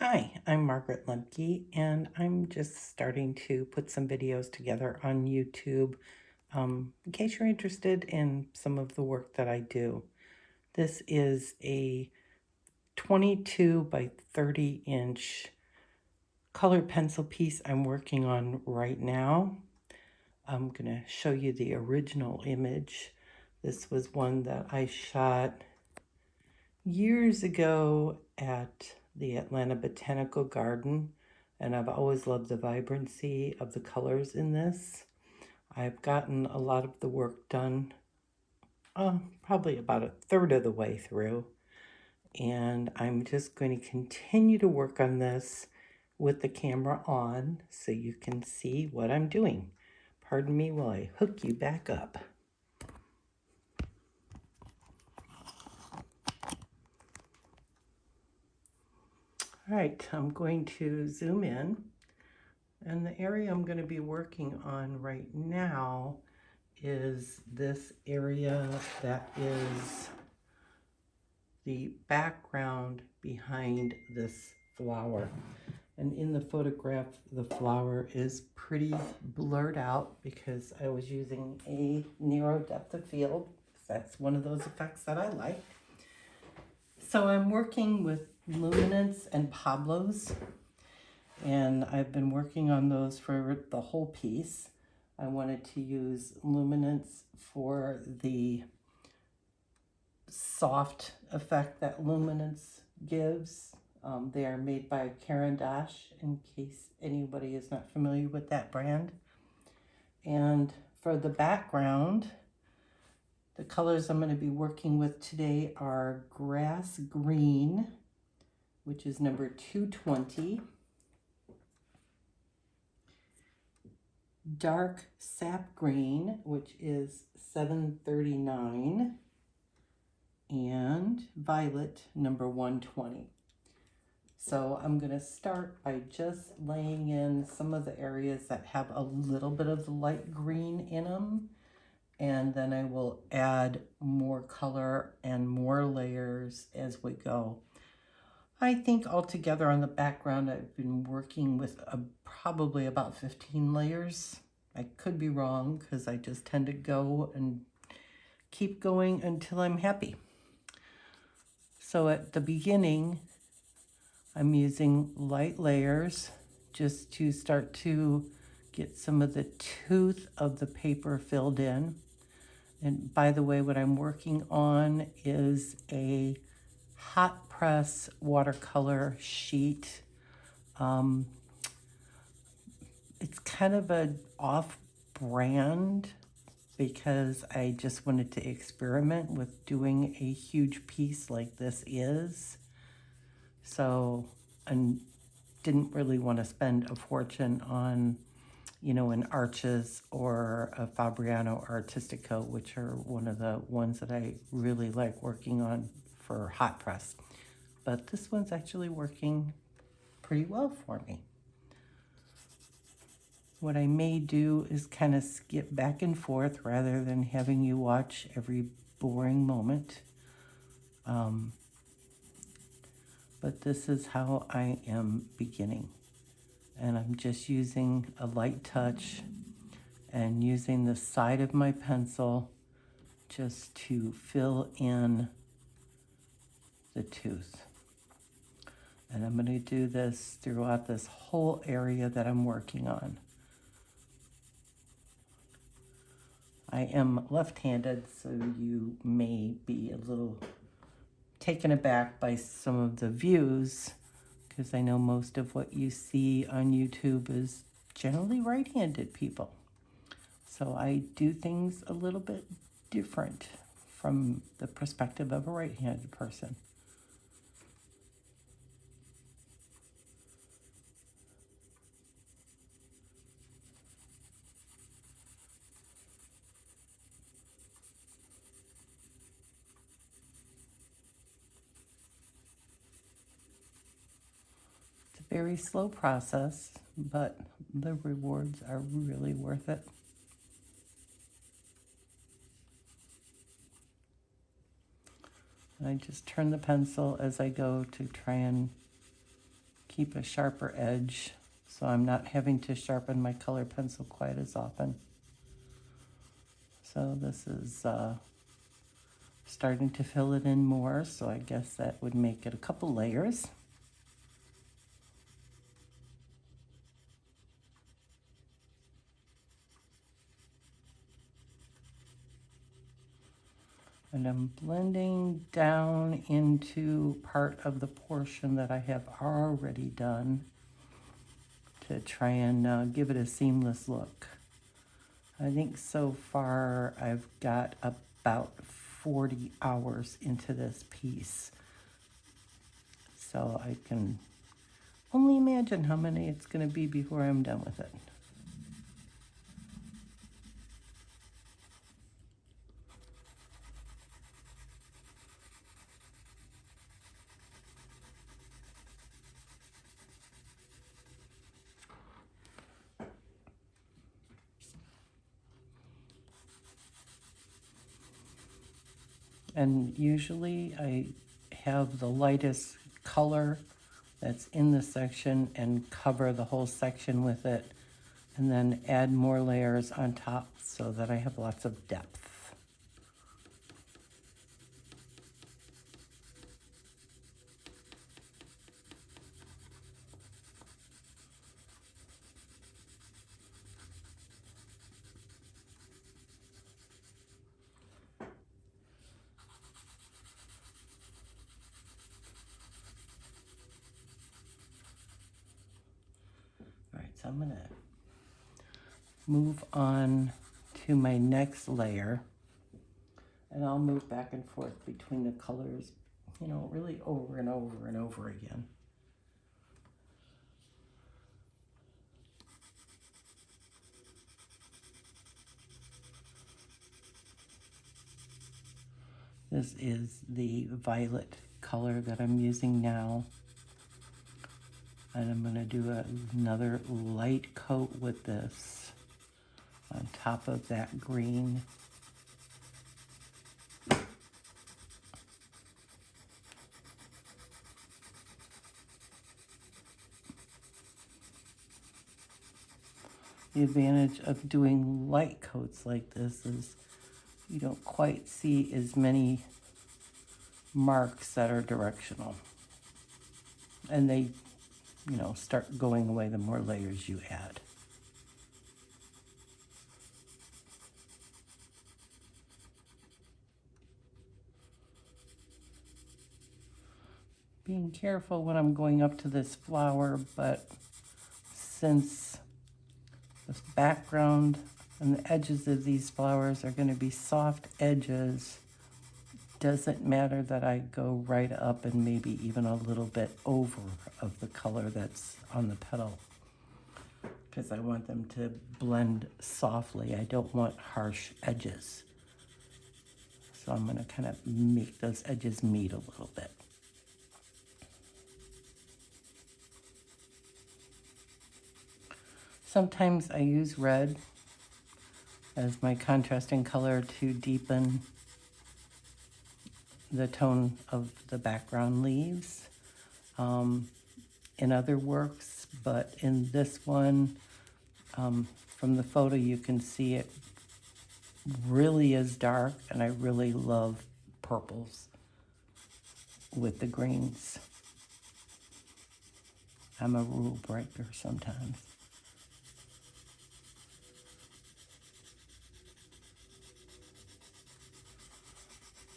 Hi, I'm Margaret Lemke, and I'm just starting to put some videos together on YouTube in case you're interested in some of the work that I do. This is a 22 by 30 inch colored pencil piece I'm working on right now. I'm going to show you the original image. This was one that I shot years ago at the Atlanta Botanical Garden, and I've always loved the vibrancy of the colors in this. I've gotten a lot of the work done, probably about a third of the way through, and I'm just going to continue to work on this with the camera on so you can see what I'm doing. Pardon me while I hook you back up. All right, I'm going to zoom in. And the area I'm going to be working on right now is this area that is the background behind this flower. And in the photograph, the flower is pretty blurred out because I was using a narrow depth of field. That's one of those effects that I like. So I'm working with Luminance and Pablo's, and I've been working on those for the whole piece. I wanted to use Luminance for the soft effect that Luminance gives. They are made by Caran d'Ache, in case anybody is not familiar with that brand. And for the background, the colors I'm going to be working with today are grass green, which is number 220. Dark sap green, which is 739, and violet, number 120. So I'm going to start by just laying in some of the areas that have a little bit of the light green in them, and then I will add more color and more layers as we go. I think altogether on the background I've been working with probably about 15 layers. I could be wrong because I just tend to go and keep going until I'm happy. So at the beginning, I'm using light layers just to start to get some of the tooth of the paper filled in. And by the way, what I'm working on is a hot press watercolor sheet. It's kind of an off-brand because I just wanted to experiment with doing a huge piece like this is. So I didn't really want to spend a fortune on, an Arches or a Fabriano Artistico, which are one of the ones that I really like working on for hot press. But this one's actually working pretty well for me. What I may do is kind of skip back and forth rather than having you watch every boring moment. But this is how I am beginning. And I'm just using a light touch and using the side of my pencil just to fill in the tooth. And I'm going to do this throughout this whole area that I'm working on. I am left-handed, so you may be a little taken aback by some of the views, because I know most of what you see on YouTube is generally right-handed people. So I do things a little bit different from the perspective of a right-handed person. It's a very slow process, but the rewards are really worth it. I just turn the pencil as I go to try and keep a sharper edge, so I'm not having to sharpen my color pencil quite as often. So this is starting to fill it in more, so I guess that would make it a couple layers. And I'm blending down into part of the portion that I have already done to try and give it a seamless look. I think so far I've got about 40 hours into this piece. So I can only imagine how many it's going to be before I'm done with it. And usually I have the lightest color that's in the section and cover the whole section with it, and then add more layers on top so that I have lots of depth. So I'm gonna move on to my next layer, and I'll move back and forth between the colors, you know, really over and over and over again. This is the violet color that I'm using now. And I'm going to do another light coat with this on top of that green. The advantage of doing light coats like this is you don't quite see as many marks that are directional. And they, you know, start going away the more layers you add. Being careful when I'm going up to this flower, but since the background and the edges of these flowers are going to be soft edges, doesn't matter that I go right up and maybe even a little bit over of the color that's on the petal, because I want them to blend softly. I don't want harsh edges. So I'm going to kind of make those edges meet a little bit. Sometimes I use red as my contrasting color to deepen the tone of the background leaves in other works, but in this one, from the photo you can see it really is dark, and I really love purples with the greens. I'm a rule breaker sometimes.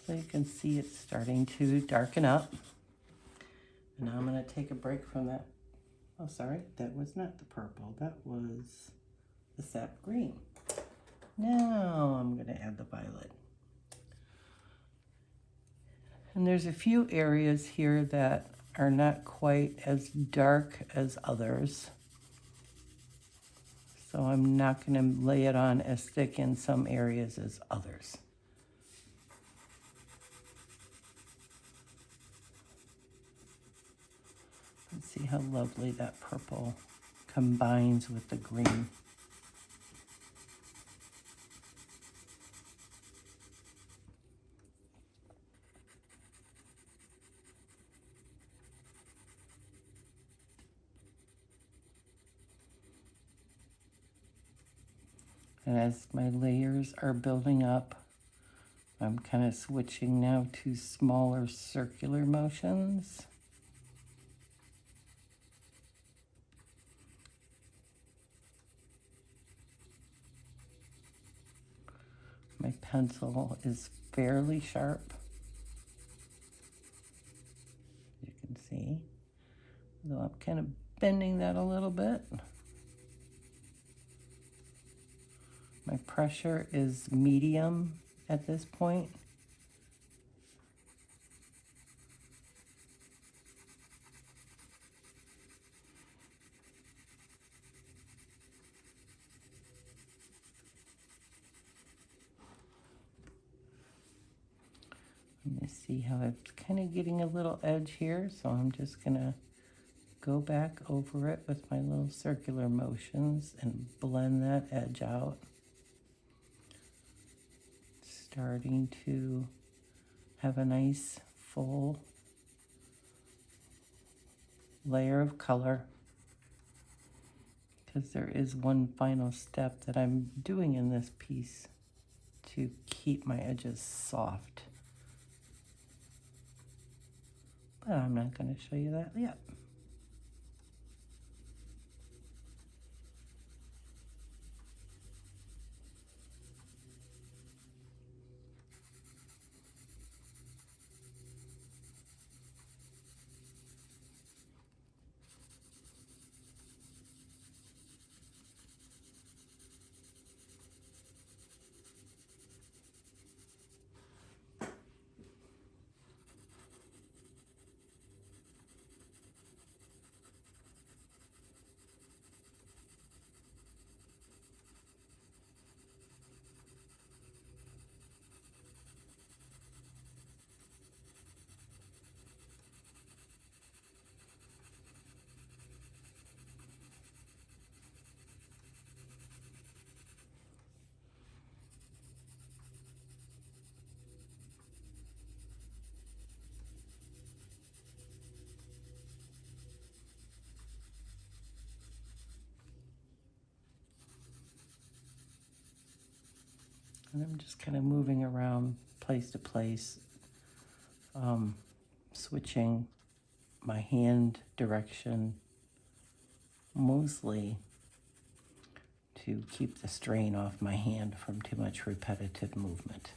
So you can see it's starting to darken up. And now I'm going to take a break from that. Oh, sorry, that was not the purple. That was the sap green. Now I'm going to add the violet. And there's a few areas here that are not quite as dark as others. So I'm not going to lay it on as thick in some areas as others. Let's see how lovely that purple combines with the green. And as my layers are building up, I'm kind of switching now to smaller circular motions. My pencil is fairly sharp, you can see, though I'm kind of bending that a little bit. My pressure is medium at this point. You see how it's kind of getting a little edge here, so I'm just gonna go back over it with my little circular motions and blend that edge out. Starting to have a nice full layer of color, because there is one final step that I'm doing in this piece to keep my edges soft. But I'm not going to show you that yet. And I'm just kind of moving around place to place, switching my hand direction mostly to keep the strain off my hand from too much repetitive movement.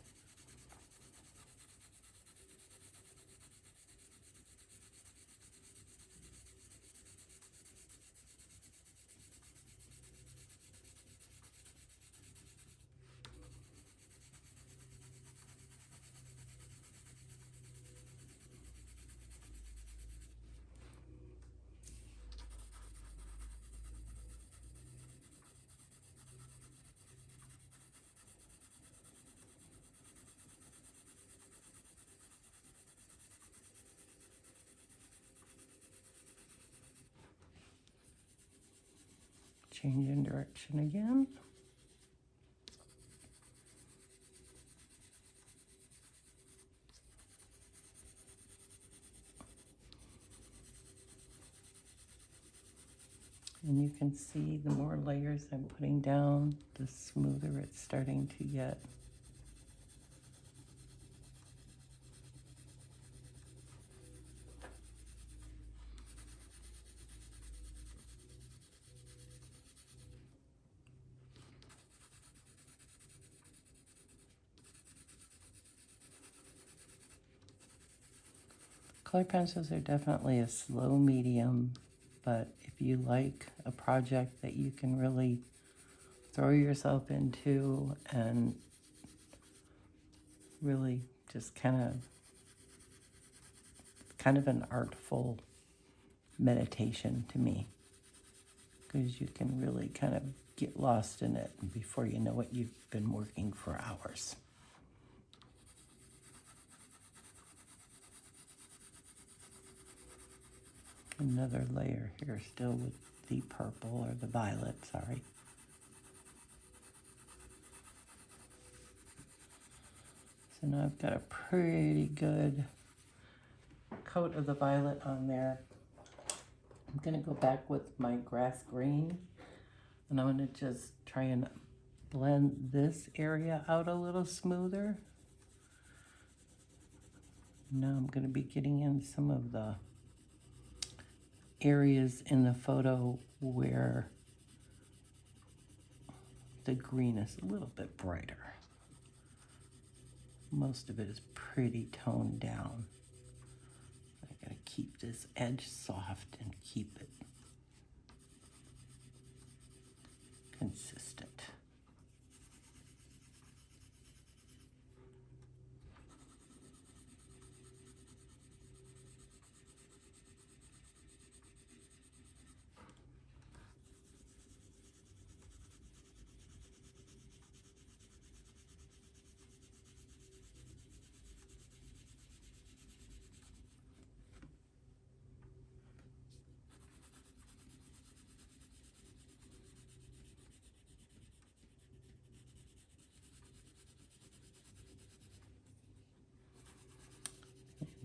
Change in direction again. And you can see the more layers I'm putting down, the smoother it's starting to get. Color pencils are definitely a slow medium, but if you like a project that you can really throw yourself into and really just kind of an artful meditation to me, because you can really kind of get lost in it, and before you know it, you've been working for hours. Another layer here still with the purple or the violet, sorry. So now I've got a pretty good coat of the violet on there. I'm gonna go back with my grass green, and I'm gonna just try and blend this area out a little smoother. Now I'm going to be getting in some of the areas in the photo where the green is a little bit brighter. Most of it is pretty toned down. I gotta keep this edge soft and keep it consistent.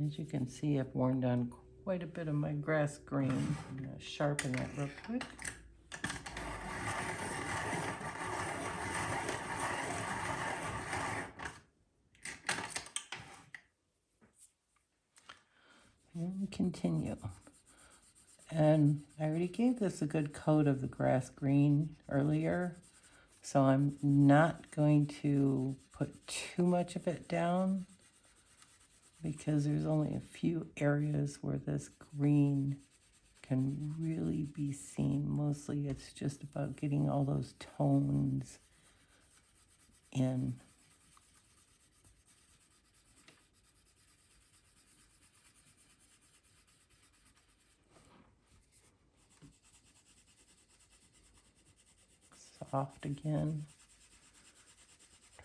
As you can see, I've worn down quite a bit of my grass green. I'm going to sharpen that real quick. And continue. And I already gave this a good coat of the grass green earlier, so I'm not going to put too much of it down, because there's only a few areas where this green can really be seen. Mostly it's just about getting all those tones in. Soft again,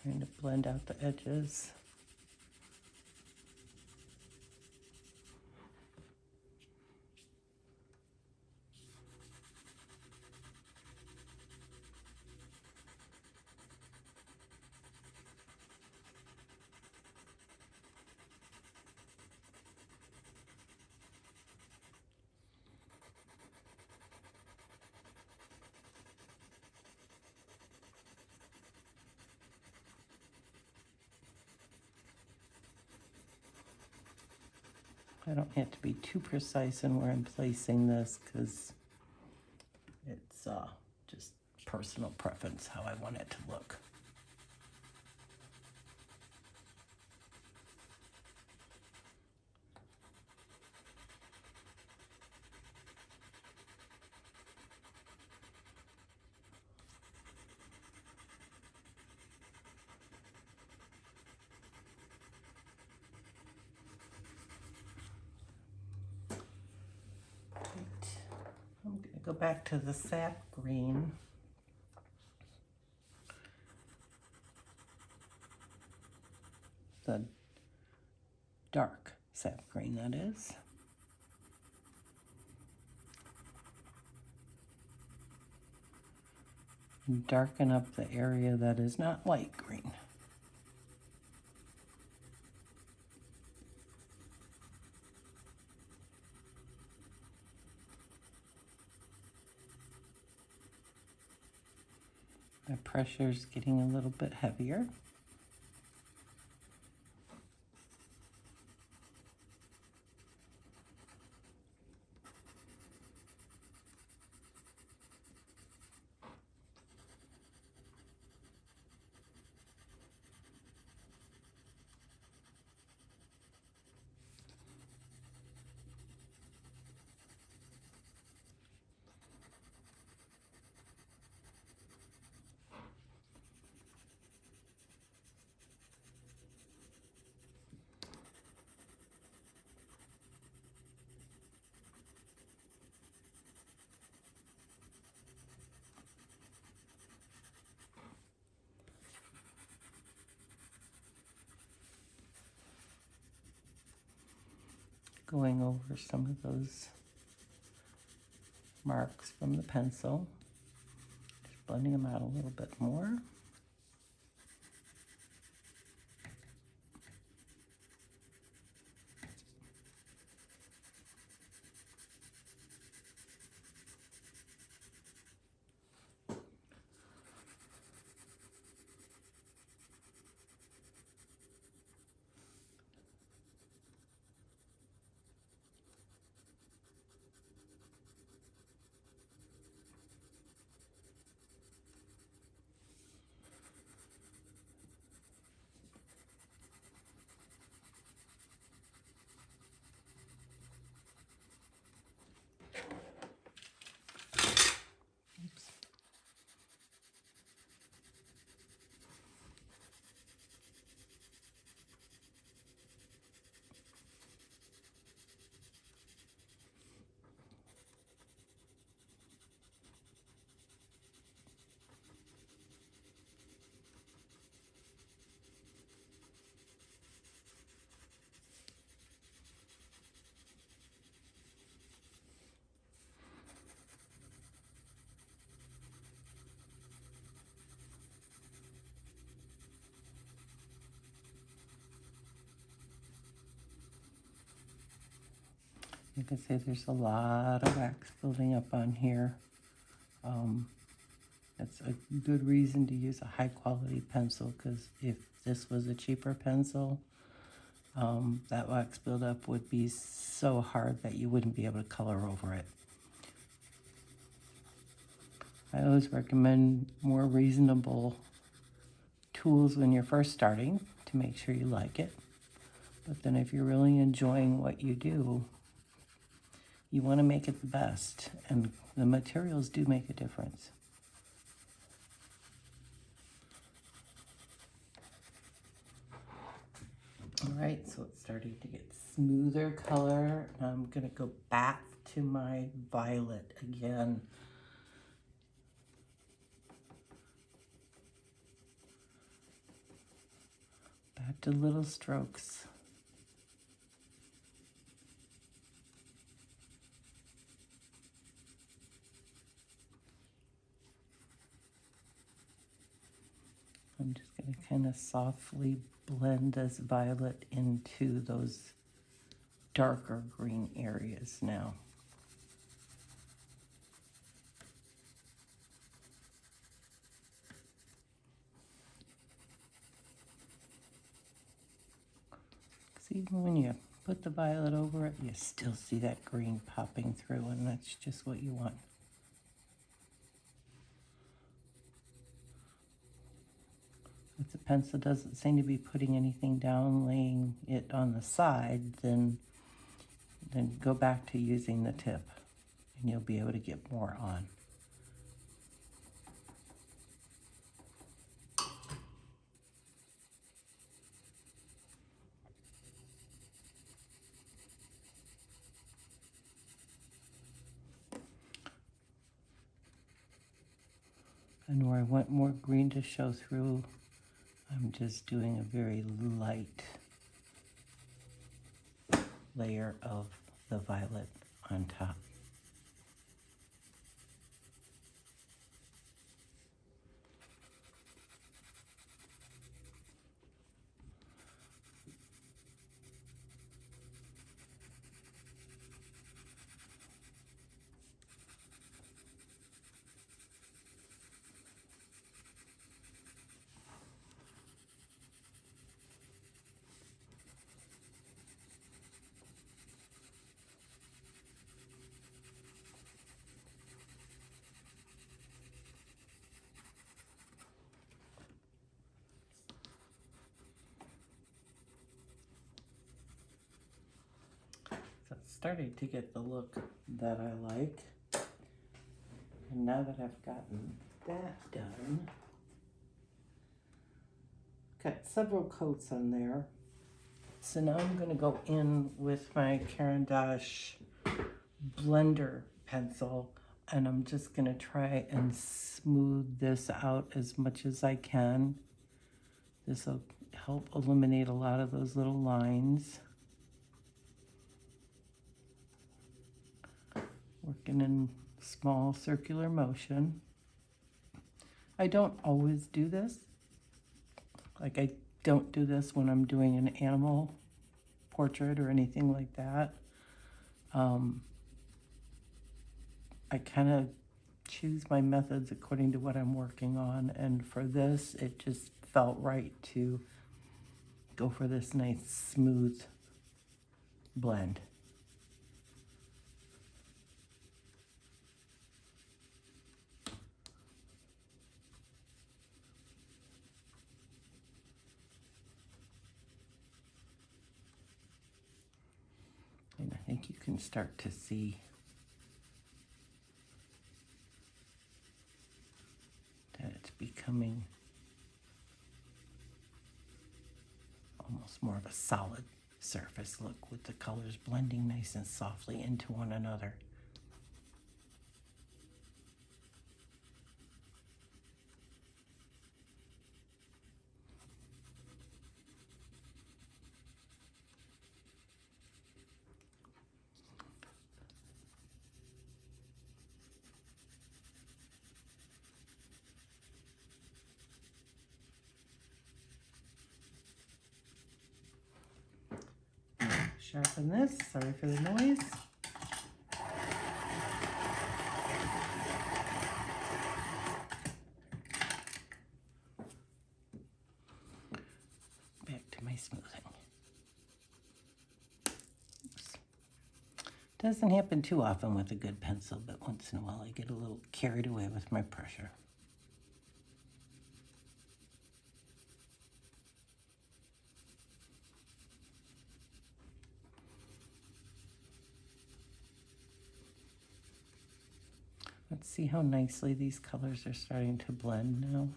trying to blend out the edges. I don't have to be too precise in where I'm placing this, because it's just personal preference how I want it to look. I'm going to go back to the sap green. The dark sap green, that is. And darken up the area that is not light green. My pressure's getting a little bit heavier. Going over some of those marks from the pencil, just blending them out a little bit more. You can see there's a lot of wax building up on here. That's a good reason to use a high quality pencil, because if this was a cheaper pencil, that wax buildup would be so hard that you wouldn't be able to color over it. I always recommend more reasonable tools when you're first starting to make sure you like it. But then if you're really enjoying what you do, you want to make it the best, and the materials do make a difference. All right, so it's starting to get smoother color. I'm going to go back to my violet again. Back to little strokes. I'm just going to kind of softly blend this violet into those darker green areas now. Because even when you put the violet over it, you still see that green popping through, and that's just what you want. If the pencil doesn't seem to be putting anything down, laying it on the side, then go back to using the tip, and you'll be able to get more on. And where I want more green to show through, I'm just doing a very light layer of the violet on top. So it's starting to get the look that I like. And now that I've gotten that done, got several coats on there. So now I'm going to go in with my Caran d'Ache blender pencil, and I'm just going to try and smooth this out as much as I can. This will help eliminate a lot of those little lines. Working in small circular motion. I don't always do this. Like, I don't do this when I'm doing an animal portrait or anything like that. I kind of choose my methods according to what I'm working on, and for this, it just felt right to go for this nice smooth blend. And I think you can start to see that it's becoming almost more of a solid surface look, with the colors blending nice and softly into one another. Sharpen this, sorry for the noise. smoothing. Oops. Doesn't happen too often with a good pencil, but once in a while I get a little carried away with my pressure. Let's see how nicely these colors are starting to blend now.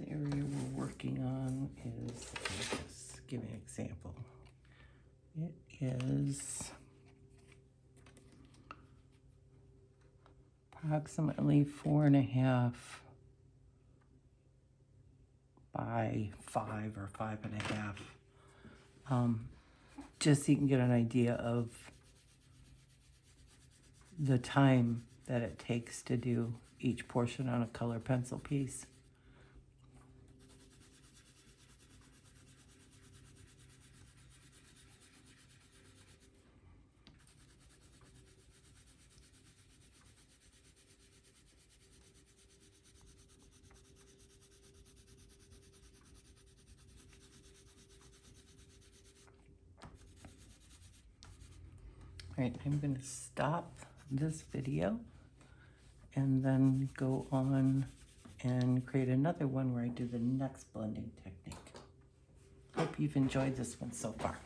The area we're working on is, I'll just give you an example. It is approximately 4.5 by 5 or 5.5. Just so you can get an idea of the time that it takes to do each portion on a color pencil piece. All right, I'm going to stop this video and then go on and create another one where I do the next blending technique. Hope you've enjoyed this one so far.